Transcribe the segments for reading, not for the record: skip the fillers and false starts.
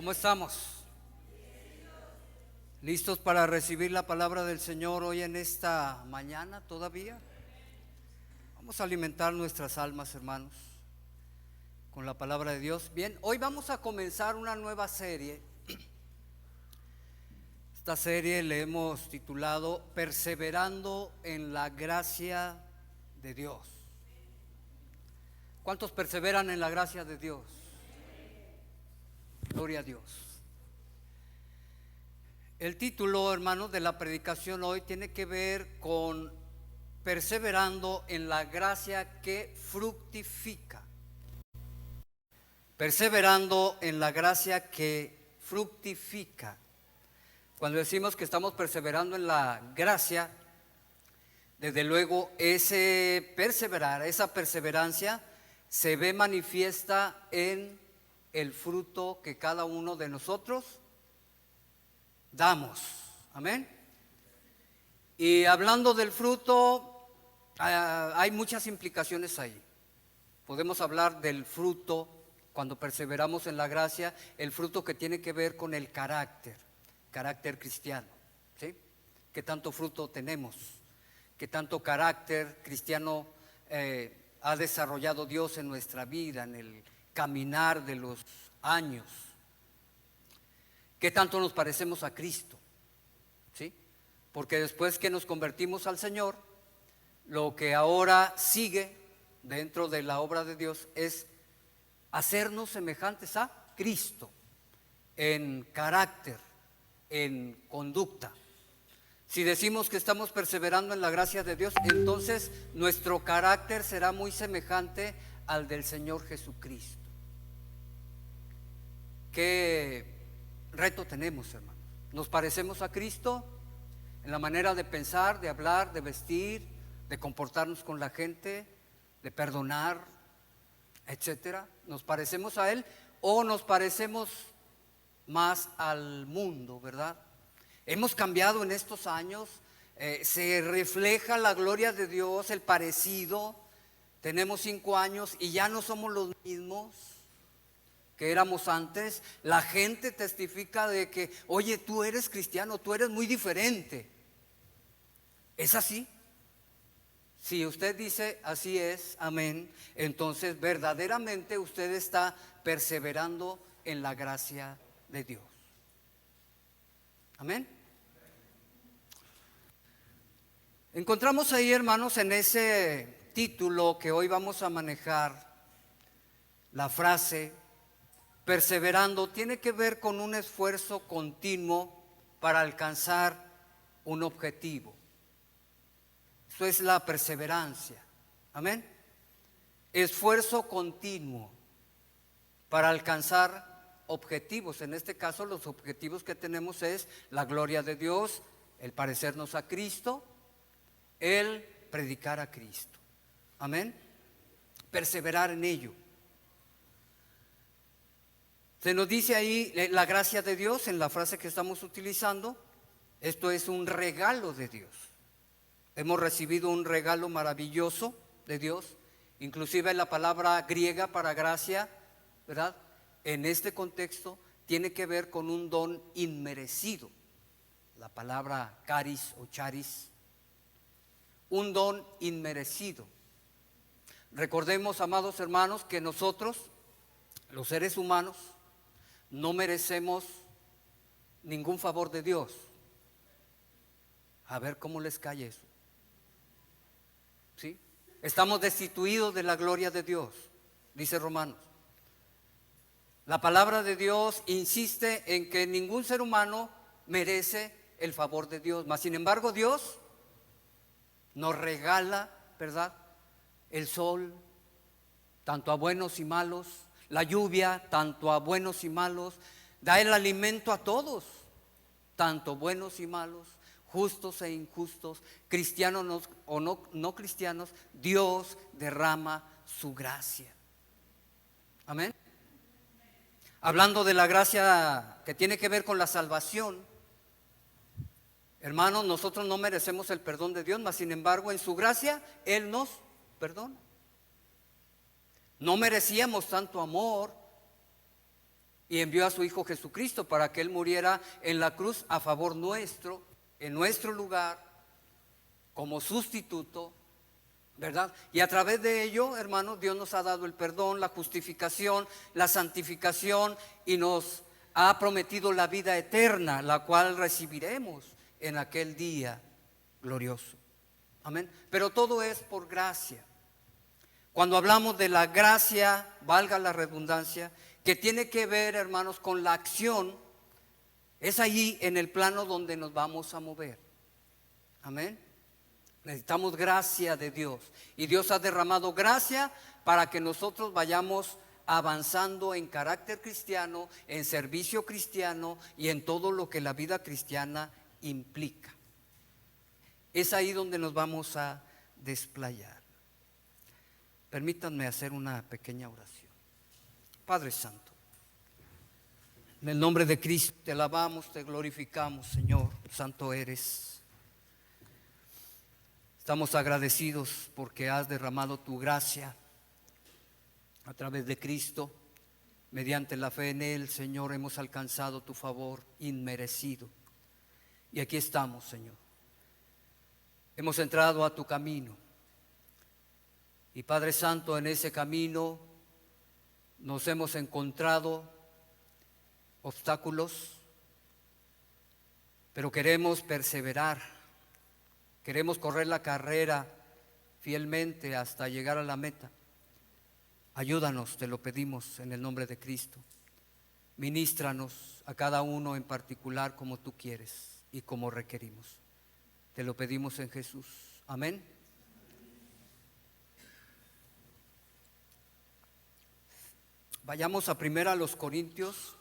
¿Cómo estamos? ¿Listos para recibir la palabra del Señor hoy en esta mañana todavía? Vamos a alimentar nuestras almas, hermanos, con la palabra de Dios. Bien, hoy vamos a comenzar una nueva serie. Esta serie le hemos titulado Perseverando en la gracia de Dios. ¿Cuántos perseveran en la gracia de Dios? Gloria a Dios. El título, hermanos, de la predicación hoy tiene que ver con perseverando en la gracia que fructifica. Perseverando en la gracia que fructifica. Cuando decimos que estamos perseverando en la gracia, desde luego ese perseverar, esa perseverancia se ve manifiesta en el fruto que cada uno de nosotros damos. Amén. Y hablando del fruto, hay muchas implicaciones ahí. Podemos hablar del fruto cuando perseveramos en la gracia, el fruto que tiene que ver con el carácter cristiano, ¿sí? ¿Qué tanto fruto tenemos? ¿Qué tanto carácter cristiano ha desarrollado Dios en nuestra vida, en el caminar de los años? ¿Qué tanto nos parecemos a Cristo? ¿Sí? Porque después que nos convertimos al Señor, lo que ahora sigue dentro de la obra de Dios es hacernos semejantes a Cristo en carácter, en conducta. Si decimos que estamos perseverando en la gracia de Dios, entonces nuestro carácter será muy semejante al del Señor Jesucristo. ¿Qué reto tenemos, hermanos? ¿Nos parecemos a Cristo en la manera de pensar, de hablar, de vestir, de comportarnos con la gente, de perdonar, etcétera? ¿Nos parecemos a Él o nos parecemos más al mundo, verdad? Hemos cambiado en estos años, se refleja la gloria de Dios, el parecido. Tenemos 5 años y ya no somos los mismos que éramos antes. La gente testifica de que, oye, tú eres cristiano, tú eres muy diferente. ¿Es así? Si usted dice así es, amén, entonces verdaderamente usted está perseverando en la gracia de Dios. Amén. Encontramos ahí, hermanos, en ese título que hoy vamos a manejar, la frase perseverando tiene que ver con un esfuerzo continuo para alcanzar un objetivo. Eso es la perseverancia. Amén. Esfuerzo continuo para alcanzar objetivos. En este caso, los objetivos que tenemos es la gloria de Dios, el parecernos a Cristo, el predicar a Cristo. Amén. Perseverar en ello. Se nos dice ahí la gracia de Dios en la frase que estamos utilizando. Esto es un regalo de Dios. Hemos recibido un regalo maravilloso de Dios. Inclusive la palabra griega para gracia, ¿verdad? En este contexto tiene que ver con un don inmerecido. La palabra caris o charis, un don inmerecido. Recordemos, amados hermanos, que nosotros, los seres humanos, no merecemos ningún favor de Dios. A ver cómo les cae eso. ¿Sí? Estamos destituidos de la gloria de Dios, dice Romanos. La palabra de Dios insiste en que ningún ser humano merece el favor de Dios, mas sin embargo Dios nos regala, ¿verdad?, el sol, tanto a buenos y malos, la lluvia, tanto a buenos y malos, da el alimento a todos, tanto buenos y malos, justos e injustos, cristianos o no cristianos. Dios derrama su gracia. Amén. Hablando de la gracia que tiene que ver con la salvación, hermanos, nosotros no merecemos el perdón de Dios, mas sin embargo en su gracia Él nos perdona. No merecíamos tanto amor, y envió a su Hijo Jesucristo para que Él muriera en la cruz a favor nuestro, en nuestro lugar, como sustituto, ¿verdad? Y a través de ello, hermanos, Dios nos ha dado el perdón, la justificación, la santificación, y nos ha prometido la vida eterna, la cual recibiremos en aquel día glorioso. Amén. Pero todo es por gracia. Cuando hablamos de la gracia, valga la redundancia, que tiene que ver, hermanos, con la acción, es allí en el plano donde nos vamos a mover. Amén. Necesitamos gracia de Dios, y Dios ha derramado gracia para que nosotros vayamos avanzando en carácter cristiano, en servicio cristiano y en todo lo que la vida cristiana implica. Es ahí donde nos vamos a desplayar. Permítanme hacer una pequeña oración. Padre Santo, en el nombre de Cristo te alabamos, te glorificamos, Señor, santo eres. Estamos agradecidos porque has derramado tu gracia a través de Cristo. Mediante la fe en Él, Señor, hemos alcanzado tu favor inmerecido. Y aquí estamos, Señor. Hemos entrado a tu camino. Y Padre Santo, en ese camino nos hemos encontrado obstáculos, pero queremos perseverar, queremos correr la carrera fielmente hasta llegar a la meta. Ayúdanos, te lo pedimos en el nombre de Cristo. Ministranos a cada uno en particular como tú quieres y como requerimos. Te lo pedimos en Jesús. Amén. Vayamos a 1 Corintios,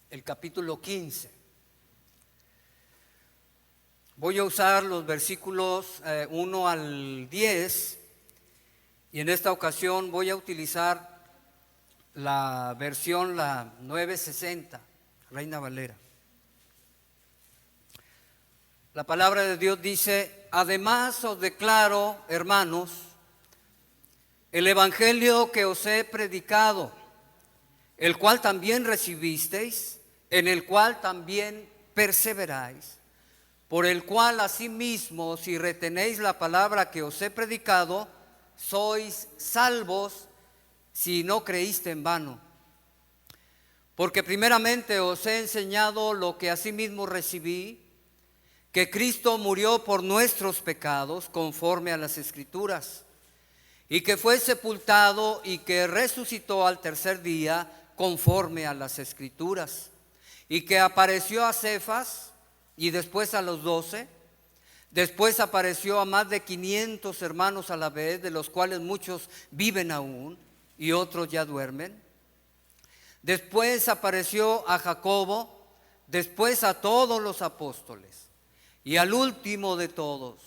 el capítulo 15. Voy a usar los versículos 1 al 10, y en esta ocasión voy a utilizar la versión, la 960, Reina Valera. La palabra de Dios dice: además os declaro, hermanos, el evangelio que os he predicado, el cual también recibisteis, en el cual también perseveráis, por el cual asimismo, si retenéis la palabra que os he predicado, sois salvos, si no creíste en vano. Porque primeramente os he enseñado lo que asimismo recibí, que Cristo murió por nuestros pecados conforme a las Escrituras, y que fue sepultado y que resucitó al tercer día conforme a las Escrituras, y que apareció a Cefas y después a los 12, después apareció a más de 500 hermanos a la vez, de los cuales muchos viven aún y otros ya duermen. Después apareció a Jacobo, después a todos los apóstoles, y al último de todos,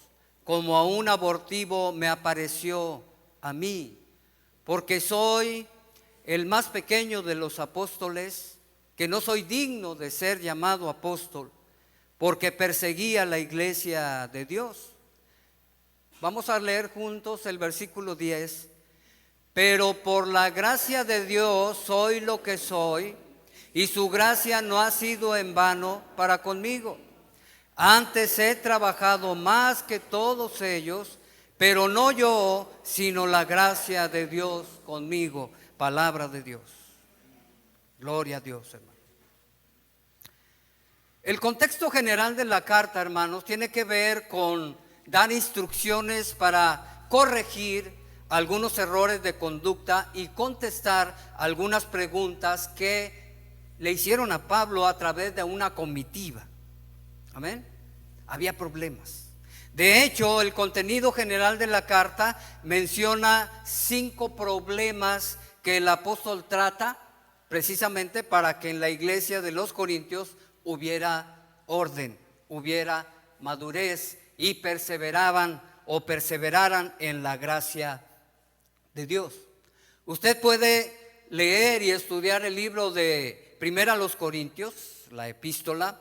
como a un abortivo, me apareció a mí, porque soy el más pequeño de los apóstoles, que no soy digno de ser llamado apóstol, porque perseguía la iglesia de Dios. Vamos a leer juntos el versículo 10. Pero por la gracia de Dios soy lo que soy, y su gracia no ha sido en vano para conmigo. Antes he trabajado más que todos ellos, pero no yo, sino la gracia de Dios conmigo. Palabra de Dios. Gloria a Dios, hermano. El contexto general de la carta, hermanos, tiene que ver con dar instrucciones para corregir algunos errores de conducta y contestar algunas preguntas que le hicieron a Pablo a través de una comitiva. Amén. Había problemas. De hecho, el contenido general de la carta menciona 5 problemas que el apóstol trata precisamente para que en la iglesia de los Corintios hubiera orden, hubiera madurez y perseveraran en la gracia de Dios. Usted puede leer y estudiar el libro de 1 Corintios, la epístola,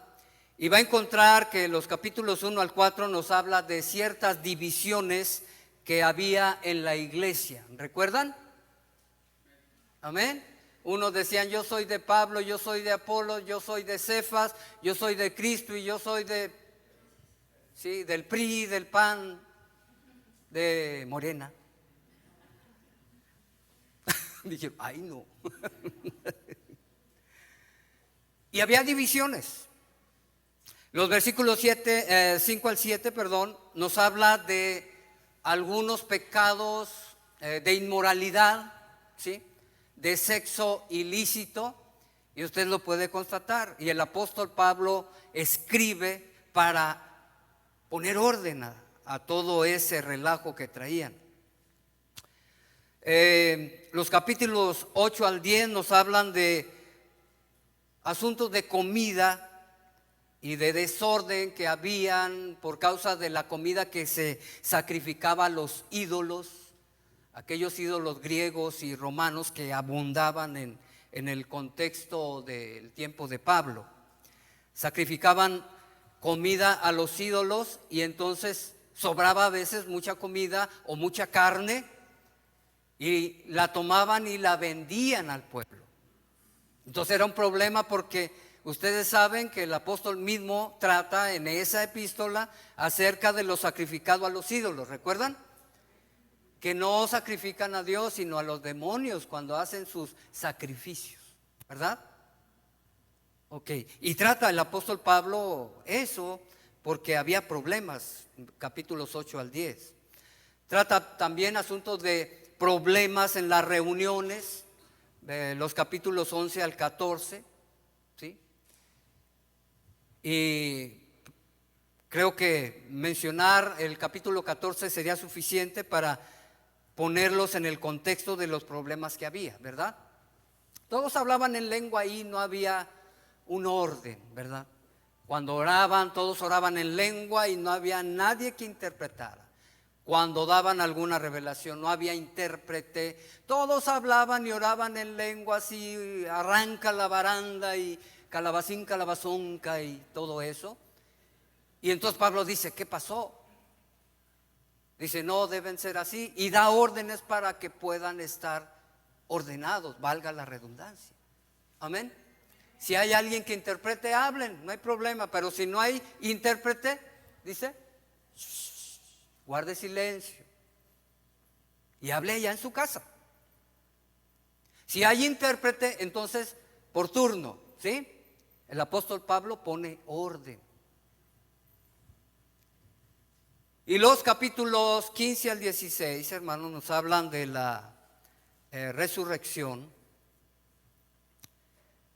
y va a encontrar que los capítulos 1 al 4 nos habla de ciertas divisiones que había en la iglesia. ¿Recuerdan? Amén. Unos decían, yo soy de Pablo, yo soy de Apolo, yo soy de Cefas, yo soy de Cristo y yo soy del PRI, del PAN, de Morena. Dije, ay no. Y había divisiones. Los versículos 5 al 7, nos habla de algunos pecados de inmoralidad, ¿sí? De sexo ilícito, y usted lo puede constatar. Y el apóstol Pablo escribe para poner orden a todo ese relajo que traían. Los capítulos 8 al 10 nos hablan de asuntos de comida y de desorden que habían por causa de la comida que se sacrificaba a los ídolos, aquellos ídolos griegos y romanos que abundaban en el contexto del tiempo de Pablo. Sacrificaban comida a los ídolos y entonces sobraba a veces mucha comida o mucha carne y la tomaban y la vendían al pueblo. Entonces era un problema porque ustedes saben que el apóstol mismo trata en esa epístola acerca de lo sacrificado a los ídolos. ¿Recuerdan? Que no sacrifican a Dios sino a los demonios cuando hacen sus sacrificios, ¿verdad? Ok, y trata el apóstol Pablo eso porque había problemas, capítulos 8 al 10. Trata también asuntos de problemas en las reuniones, los capítulos 11 al 14, ¿sí? Y creo que mencionar el capítulo 14 sería suficiente para ponerlos en el contexto de los problemas que había, ¿verdad? Todos hablaban en lengua y no había un orden, ¿verdad? Cuando oraban, todos oraban en lengua y no había nadie que interpretara. Cuando daban alguna revelación, no había intérprete. Todos hablaban y oraban en lengua, así arranca la baranda y calabacín, calabazonca y todo eso. Y entonces Pablo dice, ¿qué pasó? Dice, no deben ser así, y da órdenes para que puedan estar ordenados, valga la redundancia. Amén. Si hay alguien que interprete, hablen, no hay problema, pero si no hay intérprete, dice, guarde silencio y hable allá en su casa. Si hay intérprete, entonces por turno, ¿sí? El apóstol Pablo pone orden. Y los capítulos 15 al 16, hermanos, nos hablan de la resurrección,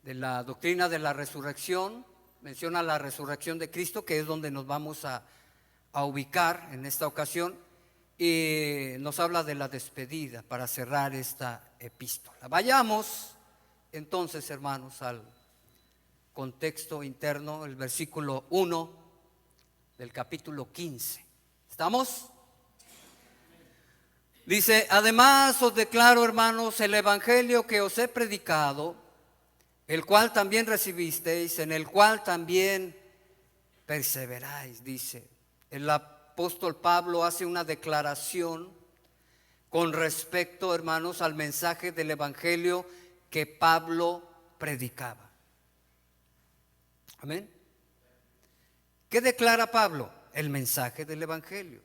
de la doctrina de la resurrección. Menciona la resurrección de Cristo, que es donde nos vamos a ubicar en esta ocasión, y nos habla de la despedida para cerrar esta epístola. Vayamos entonces, hermanos, al contexto interno, el versículo 1 del capítulo 15. ¿Estamos? Dice, además os declaro, hermanos, el evangelio que os he predicado, el cual también recibisteis, en el cual también perseveráis. Dice, el apóstol Pablo hace una declaración con respecto, hermanos, al mensaje del evangelio que Pablo predicaba. Amén. ¿Qué declara Pablo? El mensaje del evangelio.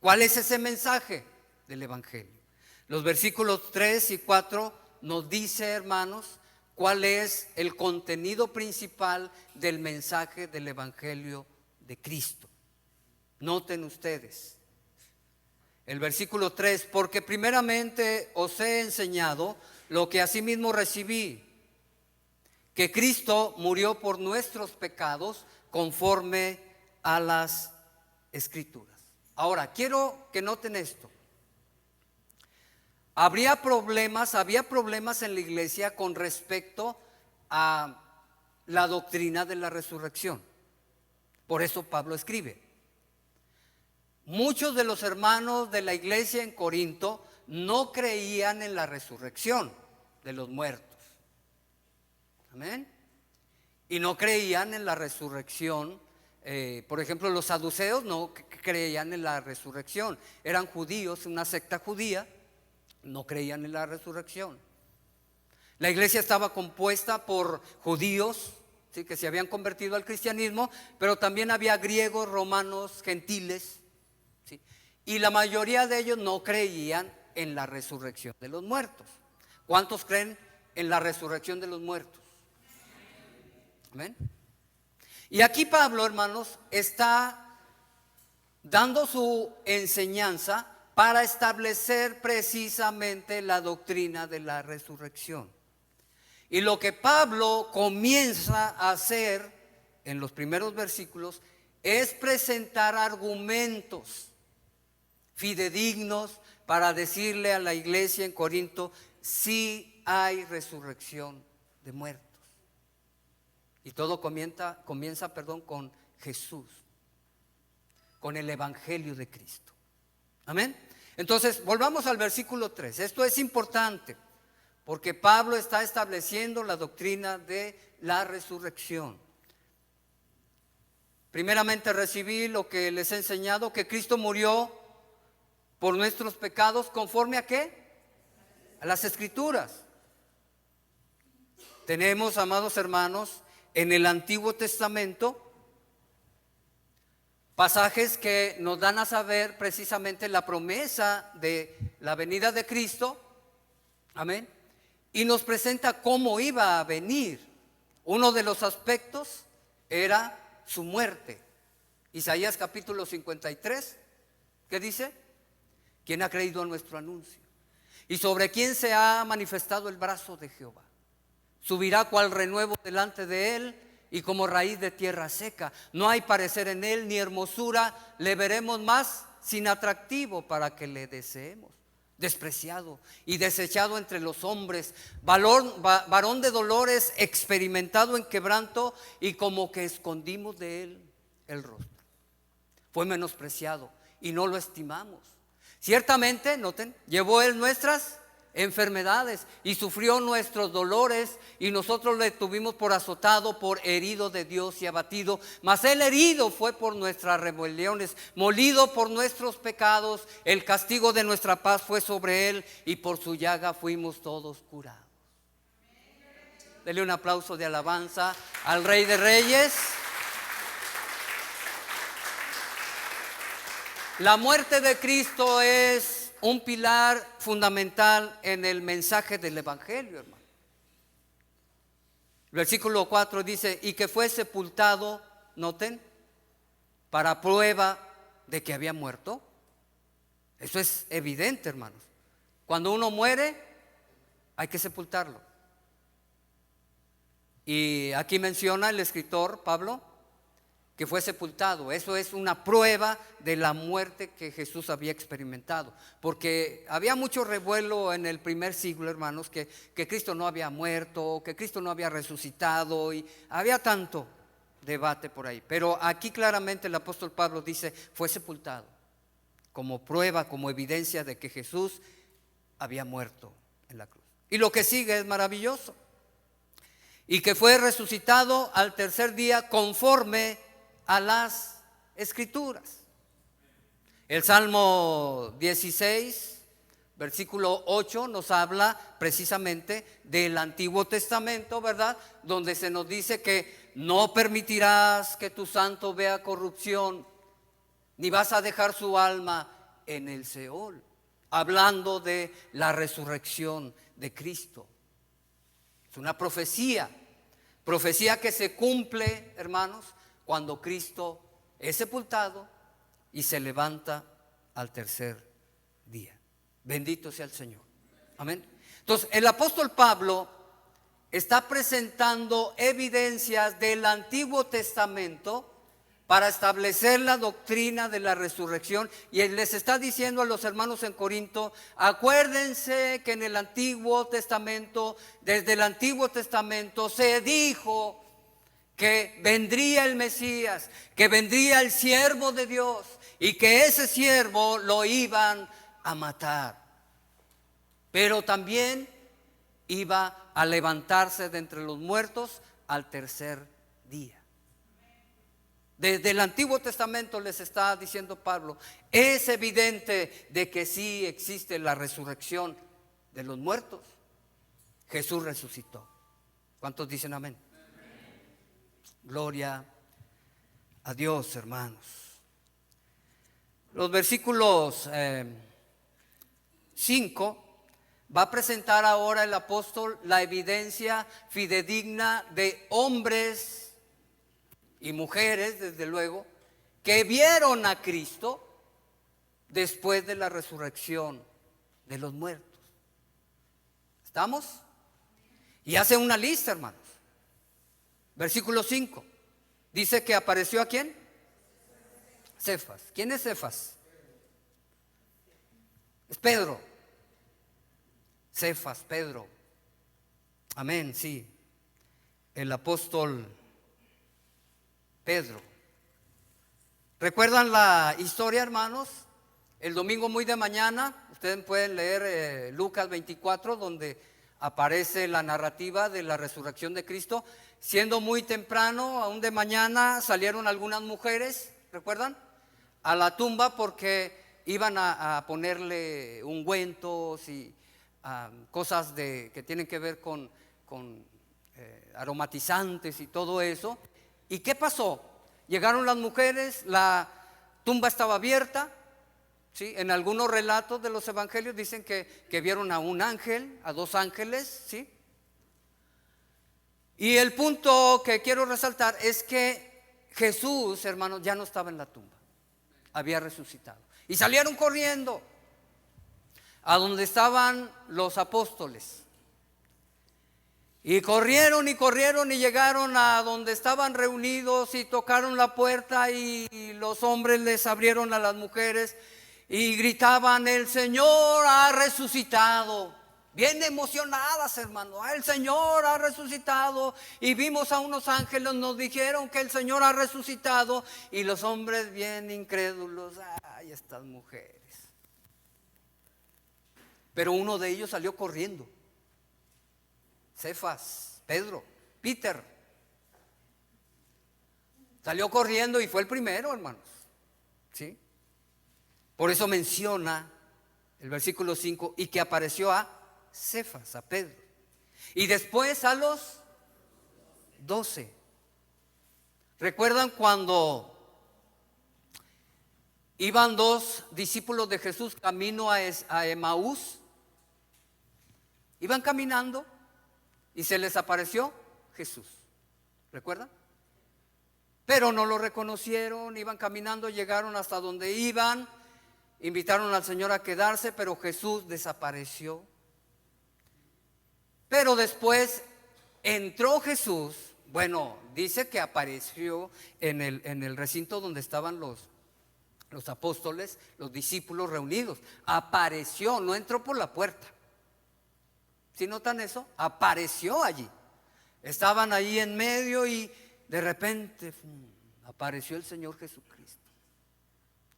¿Cuál es ese mensaje del evangelio? Los versículos 3 y 4 nos dice, hermanos, cuál es el contenido principal del mensaje del evangelio de Cristo. Noten ustedes el versículo 3, porque primeramente os he enseñado lo que asimismo recibí, que Cristo murió por nuestros pecados conforme a las Escrituras. Ahora, quiero que noten esto. Había problemas en la iglesia con respecto a la doctrina de la resurrección. Por eso Pablo escribe. Muchos de los hermanos de la iglesia en Corinto no creían en la resurrección de los muertos. Amén. Y no creían en la resurrección. Por ejemplo, los saduceos no creían en la resurrección. Eran judíos, una secta judía. No creían en la resurrección. La iglesia estaba compuesta por judíos, ¿sí?, que se habían convertido al cristianismo, pero también había griegos, romanos, gentiles, ¿sí? Y la mayoría de ellos no creían en la resurrección de los muertos. ¿Cuántos creen en la resurrección de los muertos? Amén. Y aquí Pablo, hermanos, está dando su enseñanza para establecer precisamente la doctrina de la resurrección. Y lo que Pablo comienza a hacer en los primeros versículos es presentar argumentos fidedignos para decirle a la iglesia en Corinto: sí hay resurrección de muertos. Y todo comienza con Jesús, con el evangelio de Cristo. Amén. Entonces, volvamos al versículo 3. Esto es importante porque Pablo está estableciendo la doctrina de la resurrección. Primeramente recibí lo que les he enseñado, que Cristo murió por nuestros pecados, ¿conforme a qué? A las Escrituras. Tenemos, amados hermanos, en el Antiguo Testamento pasajes que nos dan a saber precisamente la promesa de la venida de Cristo. Amén. Y nos presenta cómo iba a venir. Uno de los aspectos era su muerte. Isaías capítulo 53, ¿qué dice? ¿Quién ha creído a nuestro anuncio? ¿Y sobre quién se ha manifestado el brazo de Jehová? Subirá cual renuevo delante de él, y como raíz de tierra seca. No hay parecer en él ni hermosura, le veremos más sin atractivo para que le deseemos. Despreciado y desechado entre los hombres, varón de dolores, experimentado en quebranto, y como que escondimos de él el rostro. Fue menospreciado y no lo estimamos. Ciertamente, noten, llevó él nuestras enfermedades y sufrió nuestros dolores, y nosotros le tuvimos por azotado, por herido de Dios y abatido. Mas él herido fue por nuestras rebeliones, molido por nuestros pecados. El castigo de nuestra paz fue sobre él, y por su llaga fuimos todos curados. Dele un aplauso de alabanza al Rey de Reyes. La muerte de Cristo es un pilar fundamental en el mensaje del evangelio, hermano. El versículo 4 dice: y que fue sepultado, noten, para prueba de que había muerto. Eso es evidente, hermanos. Cuando uno muere, hay que sepultarlo. Y aquí menciona el escritor Pablo que fue sepultado. Eso es una prueba de la muerte que Jesús había experimentado, porque había mucho revuelo en el primer siglo, hermanos, que Cristo no había muerto, que Cristo no había resucitado, y había tanto debate por ahí. Pero aquí claramente el apóstol Pablo dice: fue sepultado, como prueba, como evidencia de que Jesús había muerto en la cruz. Y lo que sigue es maravilloso: y que fue resucitado al tercer día conforme a las Escrituras. El Salmo 16, versículo 8, nos habla precisamente del Antiguo Testamento, ¿verdad? Donde se nos dice que no permitirás que tu santo vea corrupción, ni vas a dejar su alma en el Seol, hablando de la resurrección de Cristo. Es una profecía que se cumple, hermanos, cuando Cristo es sepultado y se levanta al tercer día. Bendito sea el Señor. Amén. Entonces, el apóstol Pablo está presentando evidencias del Antiguo Testamento para establecer la doctrina de la resurrección, y él les está diciendo a los hermanos en Corinto: acuérdense que en el Antiguo Testamento, desde el Antiguo Testamento se dijo que vendría el Mesías, que vendría el siervo de Dios, y que ese siervo lo iban a matar, pero también iba a levantarse de entre los muertos al tercer día. Desde el Antiguo Testamento les está diciendo Pablo: es evidente de que sí existe la resurrección de los muertos. Jesús resucitó. ¿Cuántos dicen amén? Gloria a Dios, hermanos. Los versículos 5 va a presentar ahora el apóstol la evidencia fidedigna de hombres y mujeres, desde luego, que vieron a Cristo después de la resurrección de los muertos. ¿Estamos? Y hace una lista, hermanos. Versículo 5 dice que apareció ¿a quién? Cefas. ¿Quién es Cefas? Es Pedro. Cefas, Pedro. Amén, sí. El apóstol Pedro. ¿Recuerdan la historia, hermanos? El domingo muy de mañana, ustedes pueden leer Lucas 24, donde aparece la narrativa de la resurrección de Cristo. Siendo muy temprano, aún de mañana, salieron algunas mujeres, ¿recuerdan? A la tumba porque iban a ponerle ungüentos y cosas que tienen que ver con aromatizantes y todo eso. ¿Y qué pasó? Llegaron las mujeres, la tumba estaba abierta. ¿Sí? En algunos relatos de los evangelios dicen que vieron a un ángel, a dos ángeles, ¿sí? Y el punto que quiero resaltar es que Jesús, hermanos, ya no estaba en la tumba, había resucitado. Y salieron corriendo a donde estaban los apóstoles. Y corrieron y llegaron a donde estaban reunidos y tocaron la puerta y los hombres les abrieron a las mujeres. Y gritaban: el Señor ha resucitado. Bien emocionadas, hermano. El Señor ha resucitado. Y vimos a unos ángeles, nos dijeron que el Señor ha resucitado. Y los hombres bien incrédulos: ay, estas mujeres. Pero uno de ellos salió corriendo. Cefas, Pedro, Peter. Salió corriendo y fue el primero, hermanos. ¿Sí? Por eso menciona el versículo 5, y que apareció a Cefas, a Pedro. Y después a los 12. ¿Recuerdan cuando iban dos discípulos de Jesús camino a Emaús? Iban caminando y se les apareció Jesús. ¿Recuerdan? Pero no lo reconocieron, iban caminando, llegaron hasta donde iban. Invitaron al Señor a quedarse, pero Jesús desapareció. Pero después entró Jesús. Bueno, dice que apareció en el recinto donde estaban los apóstoles, los discípulos reunidos. Apareció, no entró por la puerta. ¿Sí notan eso? Apareció allí. Estaban allí en medio y de repente apareció el Señor Jesucristo.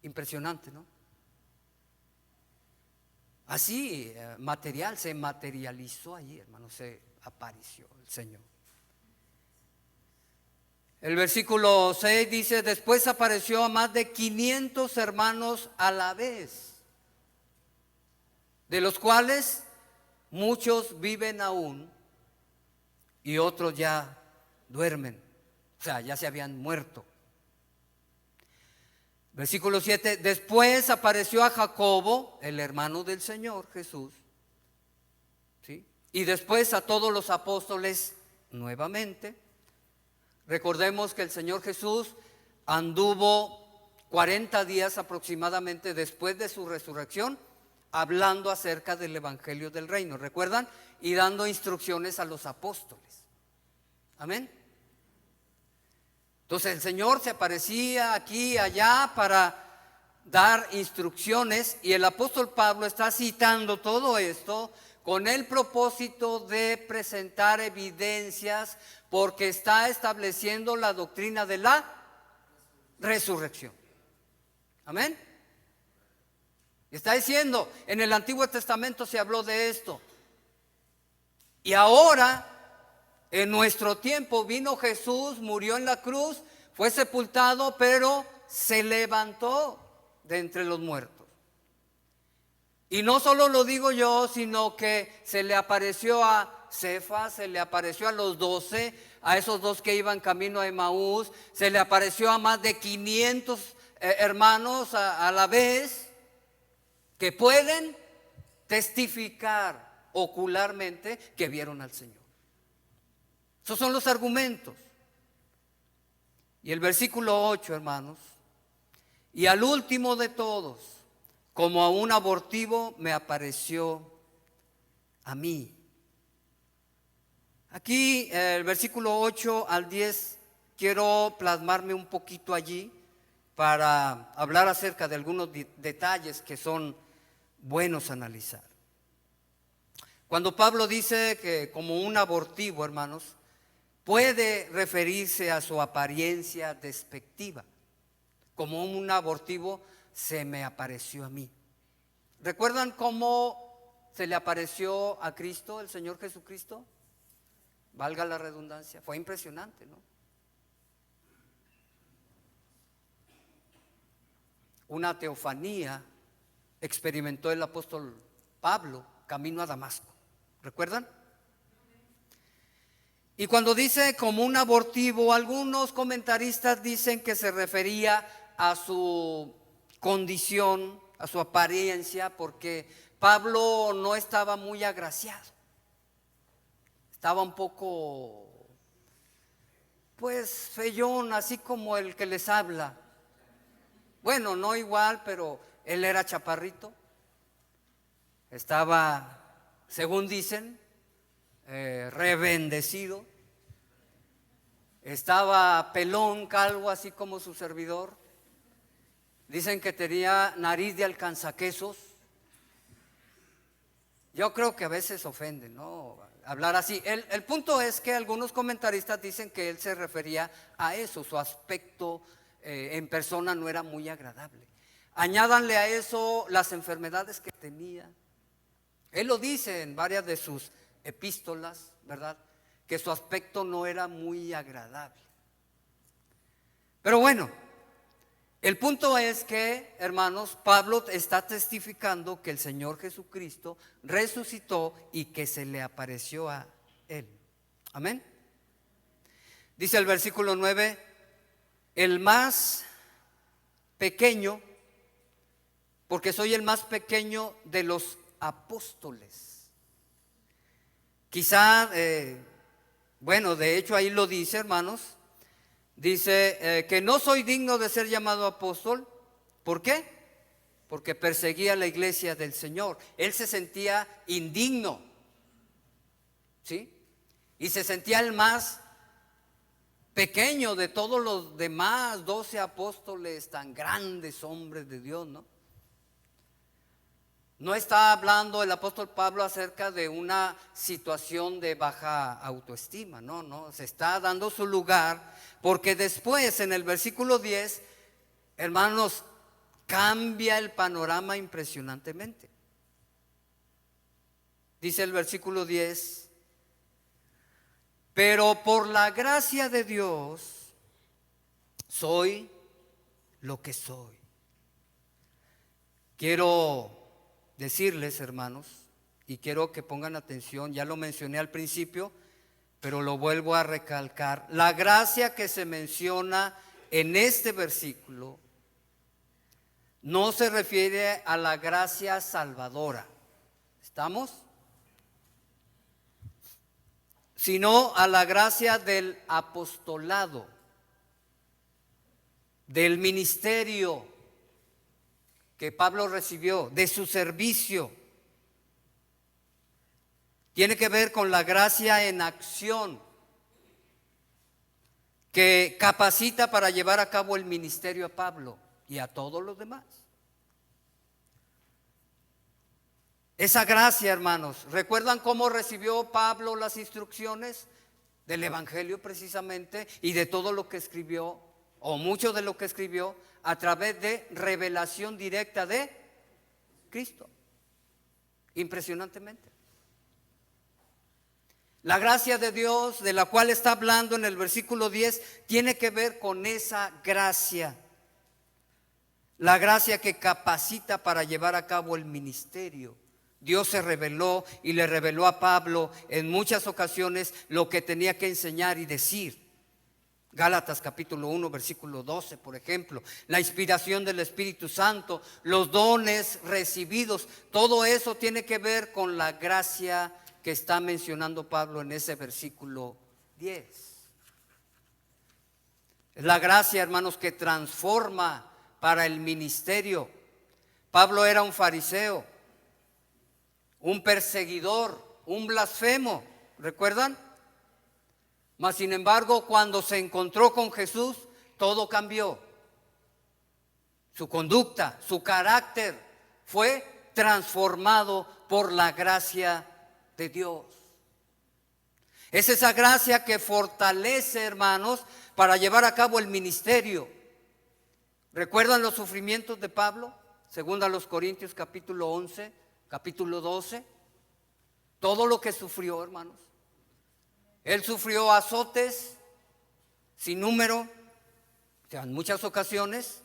Impresionante, ¿no? Así, se materializó allí, hermano, se apareció el Señor. El versículo 6 dice: después apareció a más de 500 hermanos a la vez, de los cuales muchos viven aún y otros ya duermen, o sea, ya se habían muerto. Versículo 7, después apareció a Jacobo, el hermano del Señor Jesús, ¿sí? Y después a todos los apóstoles nuevamente. Recordemos que el Señor Jesús anduvo 40 días aproximadamente después de su resurrección, hablando acerca del evangelio del reino, ¿recuerdan? Y dando instrucciones a los apóstoles. Amén. Entonces el Señor se aparecía aquí y allá para dar instrucciones, y el apóstol Pablo está citando todo esto con el propósito de presentar evidencias, porque está estableciendo la doctrina de la resurrección. Amén. Y está diciendo, en el Antiguo Testamento se habló de esto, y ahora en nuestro tiempo vino Jesús, murió en la cruz, fue sepultado, pero se levantó de entre los muertos. Y no solo lo digo yo, sino que se le apareció a Cefas, se le apareció a los 12, a esos dos que iban camino a Emaús, se le apareció a más de 500 hermanos a la vez, que pueden testificar ocularmente que vieron al Señor. Esos son los argumentos. Y el versículo 8, hermanos: y al último de todos, como a un abortivo, me apareció a mí. Aquí, el versículo 8 al 10, quiero plasmarme un poquito allí para hablar acerca de algunos detalles que son buenos analizar. Cuando Pablo dice que como un abortivo, hermanos, puede referirse a su apariencia despectiva. Como un abortivo se me apareció a mí. ¿Recuerdan cómo se le apareció a Cristo, el Señor Jesucristo? Valga la redundancia, fue impresionante, ¿no? Una teofanía experimentó el apóstol Pablo camino a Damasco. ¿Recuerdan? Y cuando dice como un abortivo, algunos comentaristas dicen que se refería a su condición, a su apariencia, porque Pablo no estaba muy agraciado. Estaba un poco, pues, feyón, así como el que les habla. Bueno, no igual, pero él era chaparrito. Estaba, según dicen, rebendecido. Estaba pelón, calvo, así como su servidor. Dicen que tenía nariz de alcanzaquesos. Yo creo que a veces ofende, ¿no? Hablar así. El punto es que algunos comentaristas dicen que él se refería a eso. Su aspecto en persona no era muy agradable. Añádanle a eso las enfermedades que tenía. Él lo dice en varias de sus epístolas, ¿verdad? Que su aspecto no era muy agradable. Pero bueno, el punto es que, hermanos, Pablo está testificando que el Señor Jesucristo resucitó y que se le apareció a él. Amén. Dice el versículo 9: el más pequeño, porque soy el más pequeño de los apóstoles. Quizá, bueno, de hecho ahí lo dice, hermanos. Dice que no soy digno de ser llamado apóstol. ¿Por qué? Porque perseguía la iglesia del Señor. Él se sentía indigno, ¿sí? Y se sentía el más pequeño de todos los demás 12 apóstoles, tan grandes hombres de Dios, ¿no? No está hablando el apóstol Pablo acerca de una situación de baja autoestima, no, se está dando su lugar, porque después en el versículo 10, hermanos, cambia el panorama impresionantemente. Dice el versículo 10: pero por la gracia de Dios soy lo que soy. Quiero decirles, hermanos, y quiero que pongan atención, ya lo mencioné al principio, pero lo vuelvo a recalcar. La gracia que se menciona en este versículo no se refiere a la gracia salvadora, ¿estamos? Sino a la gracia del apostolado, del ministerio que Pablo recibió, de su servicio. Tiene que ver con la gracia en acción que capacita para llevar a cabo el ministerio a Pablo y a todos los demás. Esa gracia, hermanos, ¿recuerdan cómo recibió Pablo las instrucciones del Evangelio precisamente y de todo lo que escribió, o mucho de lo que escribió, a través de revelación directa de Cristo? Impresionantemente. La gracia de Dios de la cual está hablando en el versículo 10 tiene que ver con esa gracia. La gracia que capacita para llevar a cabo el ministerio Dios se reveló y le reveló a Pablo en muchas ocasiones lo que tenía que enseñar y decir. Gálatas capítulo 1 versículo 12, por ejemplo, la inspiración del Espíritu Santo, los dones recibidos, todo eso tiene que ver con la gracia que está mencionando Pablo en ese versículo 10. Es la gracia, hermanos, que transforma para el ministerio. Pablo era un fariseo, un perseguidor, un blasfemo, ¿recuerdan? Mas sin embargo, cuando se encontró con Jesús, todo cambió. Su conducta, su carácter fue transformado por la gracia de Dios. Es esa gracia que fortalece, hermanos, para llevar a cabo el ministerio. ¿Recuerdan los sufrimientos de Pablo? Según a los Corintios capítulo 11, capítulo 12. Todo lo que sufrió, hermanos. Él sufrió azotes sin número, o sea, en muchas ocasiones.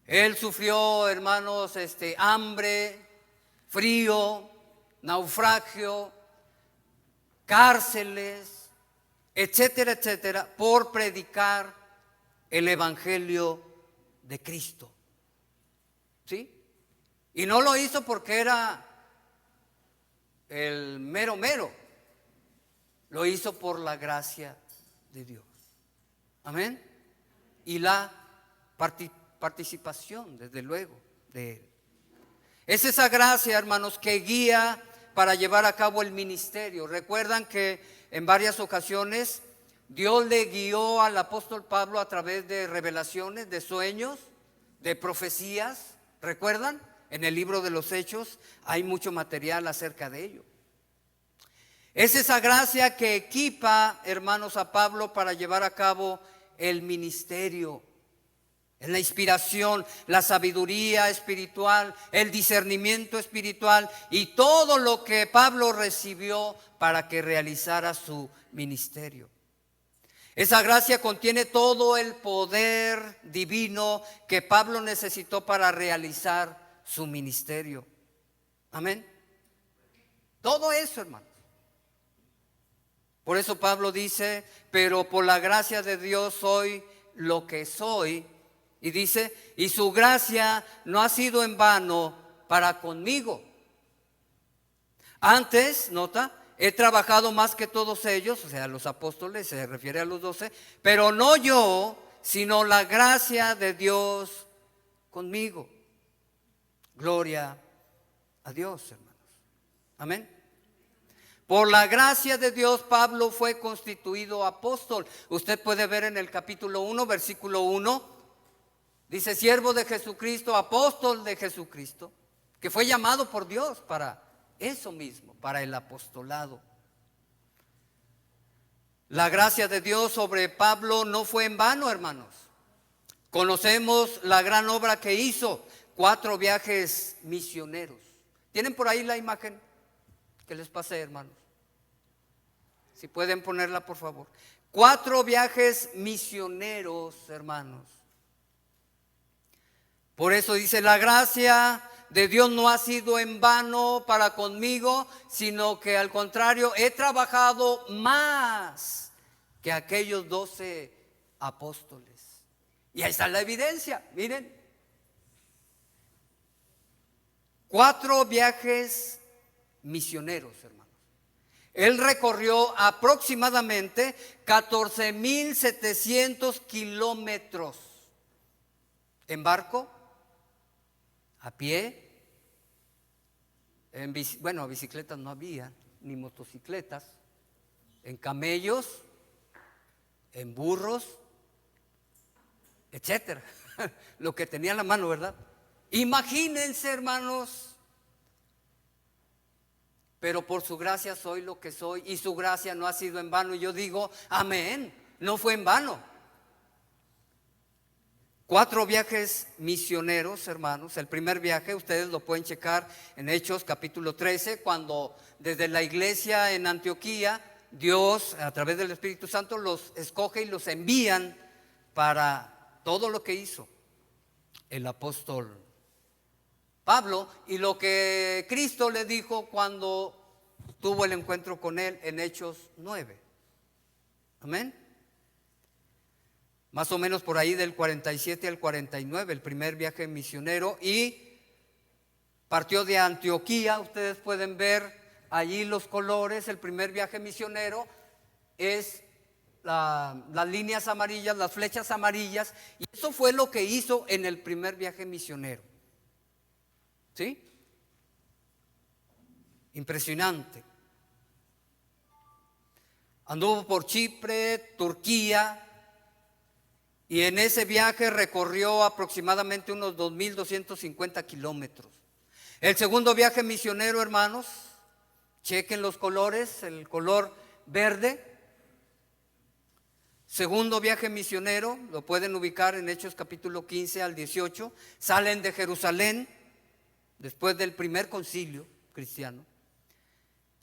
Él sufrió, hermanos, hambre, frío, naufragio, cárceles, etcétera, etcétera, por predicar el evangelio de Cristo. ¿Sí? Y no lo hizo porque era el mero mero. Lo hizo por la gracia de Dios. Amén. Y la participación, desde luego, de Él. Es esa gracia, hermanos, que guía para llevar a cabo el ministerio. Recuerdan que en varias ocasiones Dios le guió al apóstol Pablo a través de revelaciones, de sueños, de profecías. ¿Recuerdan? En el libro de los Hechos hay mucho material acerca de ello. Es esa gracia que equipa, hermanos, a Pablo para llevar a cabo el ministerio. Es la inspiración, la sabiduría espiritual, el discernimiento espiritual y todo lo que Pablo recibió para que realizara su ministerio. Esa gracia contiene todo el poder divino que Pablo necesitó para realizar su ministerio. Amén. Todo eso, hermano. Por eso Pablo dice, pero por la gracia de Dios soy lo que soy. Y dice, y su gracia no ha sido en vano para conmigo. Antes, nota, he trabajado más que todos ellos, o sea, los apóstoles, se refiere a los 12, pero no yo, sino la gracia de Dios conmigo. Gloria a Dios, hermanos. Amén. Por la gracia de Dios, Pablo fue constituido apóstol. Usted puede ver en el capítulo 1, versículo 1, dice, siervo de Jesucristo, apóstol de Jesucristo, que fue llamado por Dios para eso mismo, para el apostolado. La gracia de Dios sobre Pablo no fue en vano, hermanos. Conocemos la gran obra que hizo, 4 viajes misioneros. ¿Tienen por ahí la imagen que les pasé, hermanos? Si pueden ponerla, por favor. 4 viajes misioneros, hermanos. Por eso dice, la gracia de Dios no ha sido en vano para conmigo, sino que al contrario, he trabajado más que aquellos 12 apóstoles. Y ahí está la evidencia, miren. 4 viajes misioneros, hermanos. Él recorrió aproximadamente 14,700 kilómetros en barco, a pie, bicicletas no había, ni motocicletas, en camellos, en burros, etcétera. Lo que tenía en la mano, ¿verdad? Imagínense, hermanos. Pero por su gracia soy lo que soy y su gracia no ha sido en vano. Y yo digo, amén, no fue en vano. 4 viajes misioneros, hermanos. El primer viaje, ustedes lo pueden checar en Hechos capítulo 13, cuando desde la iglesia en Antioquía, Dios a través del Espíritu Santo los escoge y los envían para todo lo que hizo el apóstol Pablo, y lo que Cristo le dijo cuando tuvo el encuentro con él en Hechos 9. Amén. Más o menos por ahí del 47 al 49, el primer viaje misionero, y partió de Antioquía. Ustedes pueden ver allí los colores. El primer viaje misionero es las líneas amarillas, las flechas amarillas, y eso fue lo que hizo en el primer viaje misionero. ¿Sí? Impresionante. Anduvo por Chipre, Turquía, y en ese viaje recorrió aproximadamente unos 2.250 kilómetros. El segundo viaje misionero, hermanos, chequen los colores, el color verde. Segundo viaje misionero, lo pueden ubicar en Hechos capítulo 15 al 18. Salen de Jerusalén después del primer concilio cristiano,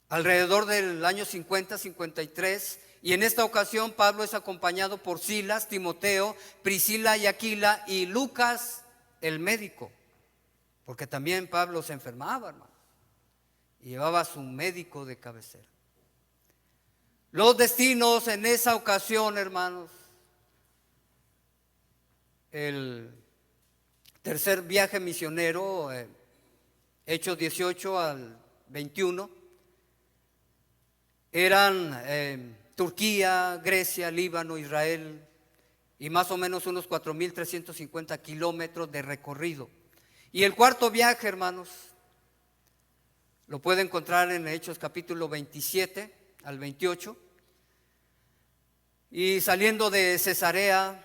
alrededor del año 50-53, y en esta ocasión Pablo es acompañado por Silas, Timoteo, Priscila y Aquila, y Lucas el médico, porque también Pablo se enfermaba, hermano, y llevaba a su médico de cabecera. Los destinos en esa ocasión, hermanos, el tercer viaje misionero, Hechos 18 al 21, eran Turquía, Grecia, Líbano, Israel, y más o menos unos 4.350 kilómetros de recorrido. Y el cuarto viaje, hermanos, lo puede encontrar en Hechos capítulo 27 al 28. Y saliendo de Cesarea,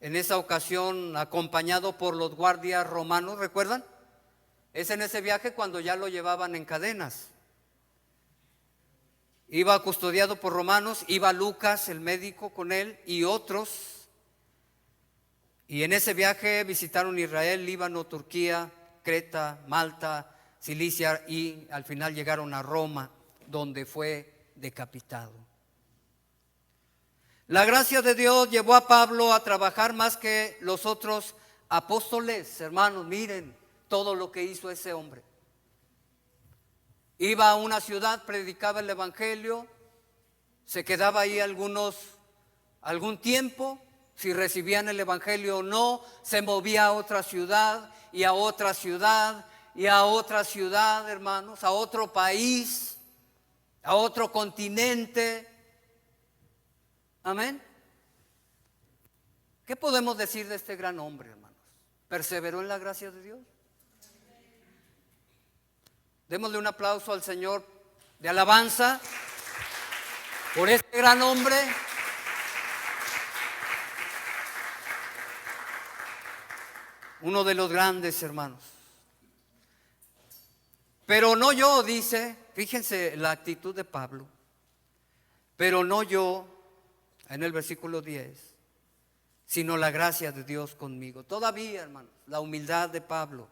en esa ocasión acompañado por los guardias romanos, ¿recuerdan? Es en ese viaje cuando ya lo llevaban en cadenas. Iba custodiado por romanos, iba Lucas el médico con él y otros. Y en ese viaje visitaron Israel, Líbano, Turquía, Creta, Malta, Cilicia, y al final llegaron a Roma, donde fue decapitado. La gracia de Dios llevó a Pablo a trabajar más que los otros apóstoles. Hermanos, miren todo lo que hizo ese hombre. Iba a una ciudad, predicaba el evangelio, se quedaba ahí algún tiempo, si recibían el evangelio o no, se movía a otra ciudad y a otra ciudad y a otra ciudad, hermanos, a otro país, a otro continente. Amén. ¿Qué podemos decir de este gran hombre, hermanos? ¿Perseveró en la gracia de Dios? Démosle un aplauso al Señor de alabanza por este gran hombre. Uno de los grandes, hermanos. Pero no yo, dice, fíjense la actitud de Pablo. Pero no yo, en el versículo 10, sino la gracia de Dios conmigo. Todavía, hermanos, la humildad de Pablo,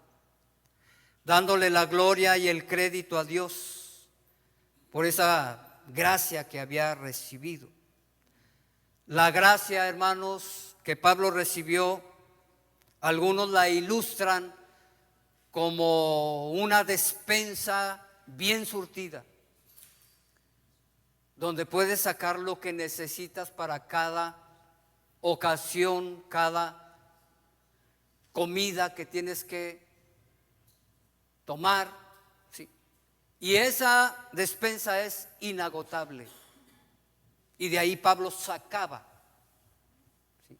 dándole la gloria y el crédito a Dios por esa gracia que había recibido. La gracia, hermanos, que Pablo recibió, algunos la ilustran como una despensa bien surtida, donde puedes sacar lo que necesitas para cada ocasión, cada comida que tienes que tomar, ¿sí? Y esa despensa es inagotable. Y de ahí Pablo sacaba, ¿sí?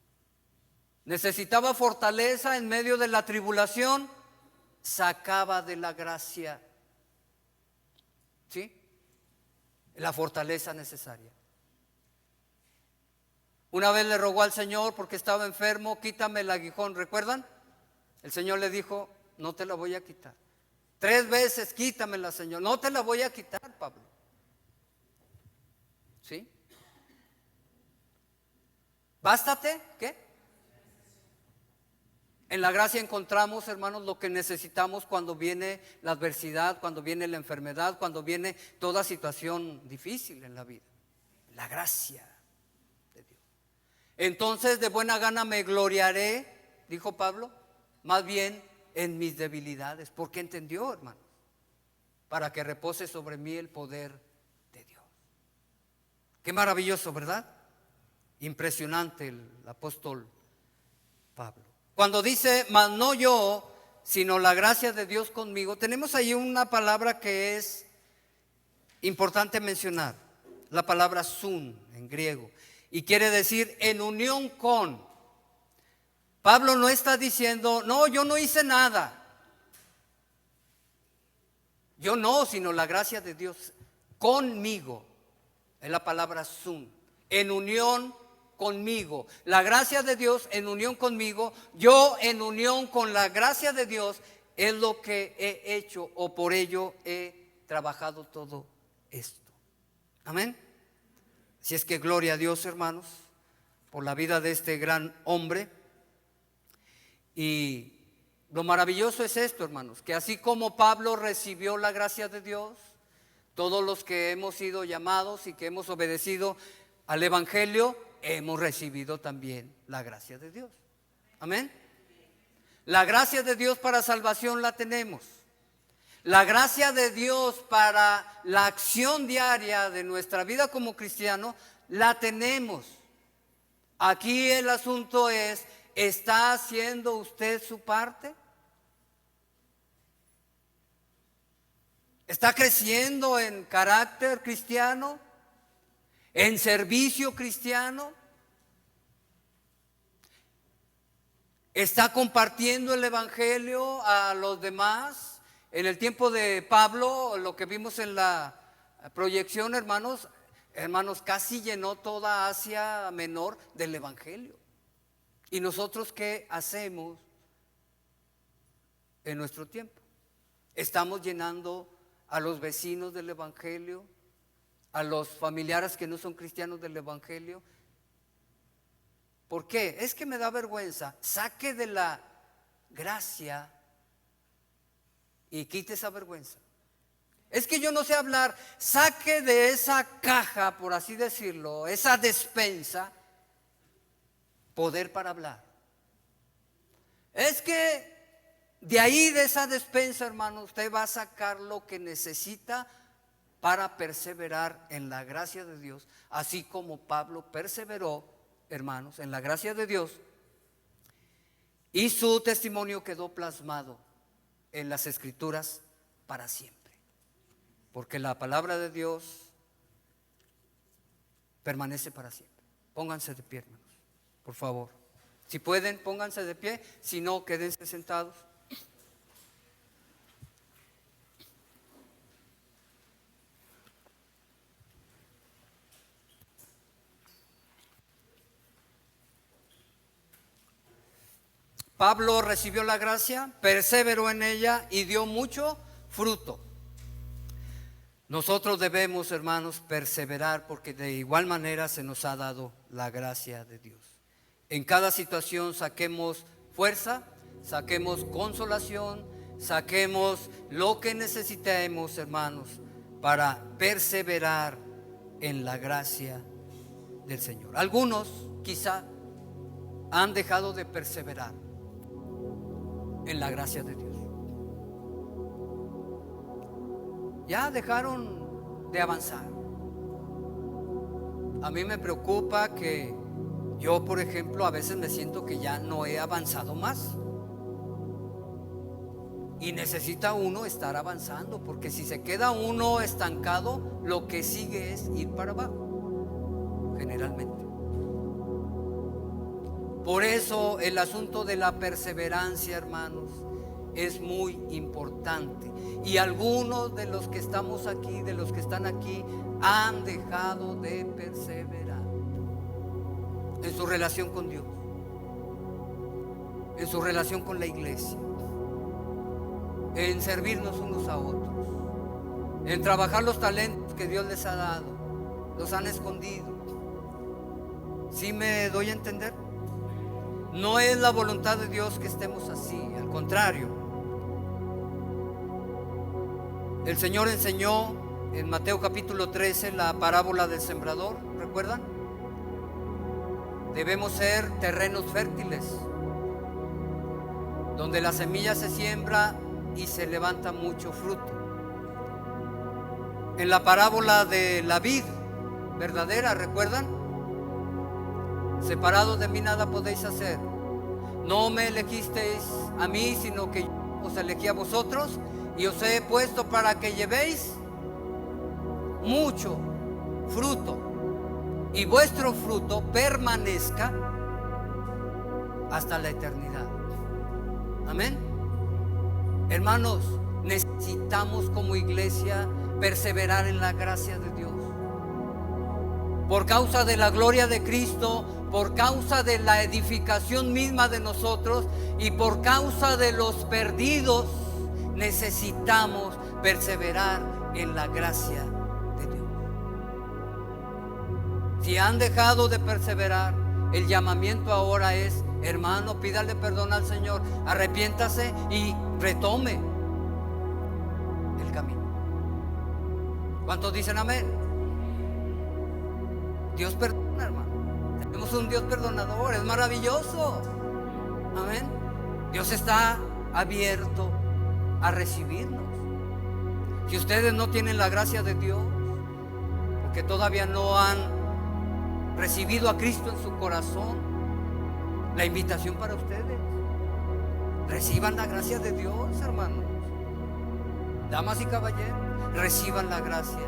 Necesitaba fortaleza en medio de la tribulación, sacaba de la gracia, ¿sí?, la fortaleza necesaria. Una vez le rogó al Señor porque estaba enfermo: quítame el aguijón, ¿recuerdan? El Señor le dijo: no te la voy a quitar. 3 veces: quítamela, Señor. No te la voy a quitar, Pablo. ¿Sí? ¿Bástate? ¿Qué? En la gracia encontramos, hermanos, lo que necesitamos cuando viene la adversidad, cuando viene la enfermedad, cuando viene toda situación difícil en la vida. La gracia de Dios. Entonces, de buena gana me gloriaré, dijo Pablo, más bien en mis debilidades, porque entendió, hermano, para que repose sobre mí el poder de Dios. Qué maravilloso, ¿verdad? Impresionante el apóstol Pablo. Cuando dice, mas no yo, sino la gracia de Dios conmigo, tenemos ahí una palabra que es importante mencionar, la palabra sun en griego, y quiere decir en unión con. Pablo no está diciendo, no, yo no hice nada. Yo no, sino la gracia de Dios conmigo. Es la palabra sun, en unión conmigo. La gracia de Dios en unión conmigo, yo en unión con la gracia de Dios, es lo que he hecho, o por ello he trabajado todo esto. Amén. Si es que gloria a Dios, hermanos, por la vida de este gran hombre. Y lo maravilloso es esto, hermanos, que así como Pablo recibió la gracia de Dios, todos los que hemos sido llamados y que hemos obedecido al Evangelio, hemos recibido también la gracia de Dios. Amén. La gracia de Dios para salvación la tenemos. La gracia de Dios para la acción diaria de nuestra vida como cristiano la tenemos. Aquí el asunto es, ¿está haciendo usted su parte? ¿Está creciendo en carácter cristiano? ¿En servicio cristiano? ¿Está compartiendo el Evangelio a los demás? En el tiempo de Pablo, lo que vimos en la proyección, hermanos, casi llenó toda Asia Menor del Evangelio. ¿Y nosotros qué hacemos en nuestro tiempo? ¿Estamos llenando a los vecinos del Evangelio? ¿A los familiares que no son cristianos del Evangelio? ¿Por qué? Es que me da vergüenza. Saque de la gracia y quite esa vergüenza. Es que yo no sé hablar. Saque de esa caja, por así decirlo, esa despensa, poder para hablar. Es que de ahí, de esa despensa, hermano, usted va a sacar lo que necesita para perseverar en la gracia de Dios, así como Pablo perseveró, hermanos, en la gracia de Dios, y su testimonio quedó plasmado en las Escrituras para siempre, porque la palabra de Dios permanece para siempre. Pónganse de pie, hermanos, por favor. Si pueden, pónganse de pie, si no, quédense sentados. Pablo recibió la gracia, perseveró en ella y dio mucho fruto. Nosotros debemos, hermanos, perseverar, porque de igual manera se nos ha dado la gracia de Dios. En cada situación saquemos fuerza, saquemos consolación, saquemos lo que necesitemos, hermanos, para perseverar en la gracia del Señor. Algunos quizá han dejado de perseverar en la gracia de Dios. Ya dejaron de avanzar. A mí me preocupa que yo, por ejemplo, a veces me siento que ya no he avanzado más. Y necesita uno estar avanzando, porque si se queda uno estancado, lo que sigue es ir para abajo, generalmente. Por eso el asunto de la perseverancia, hermanos, es muy importante. Y algunos de los que estamos aquí, de los que están aquí, han dejado de perseverar en su relación con Dios, en su relación con la iglesia, en servirnos unos a otros, en trabajar los talentos que Dios les ha dado. Los han escondido. ¿Sí me doy a entender? No es la voluntad de Dios que estemos así, al contrario. El Señor enseñó en Mateo capítulo 13 la parábola del sembrador, ¿recuerdan? Debemos ser terrenos fértiles. donde la semilla se siembra y se levanta mucho fruto. En la parábola de la vid verdadera, ¿recuerdan? Separados de mí nada podéis hacer. No me elegisteis a mí, sino que yo os elegí a vosotros y os he puesto para que llevéis mucho fruto y vuestro fruto permanezca hasta la eternidad. Amén. Hermanos, necesitamos como iglesia perseverar en la gracia de Dios. Por causa de la gloria de Cristo, por causa de la edificación misma de nosotros y por causa de los perdidos, necesitamos perseverar en la gracia de Dios. Si han dejado de perseverar, el llamamiento ahora es: hermano, pídale perdón al Señor, arrepiéntase y retome el camino. ¿Cuántos dicen amén? Dios perdona, hermano. Tenemos un Dios perdonador, es maravilloso. Amén. Dios está abierto a recibirnos. Si ustedes no tienen la gracia de Dios, porque todavía no han recibido a Cristo en su corazón, la invitación para ustedes: reciban la gracia de Dios, hermanos. Damas y caballeros, reciban la gracia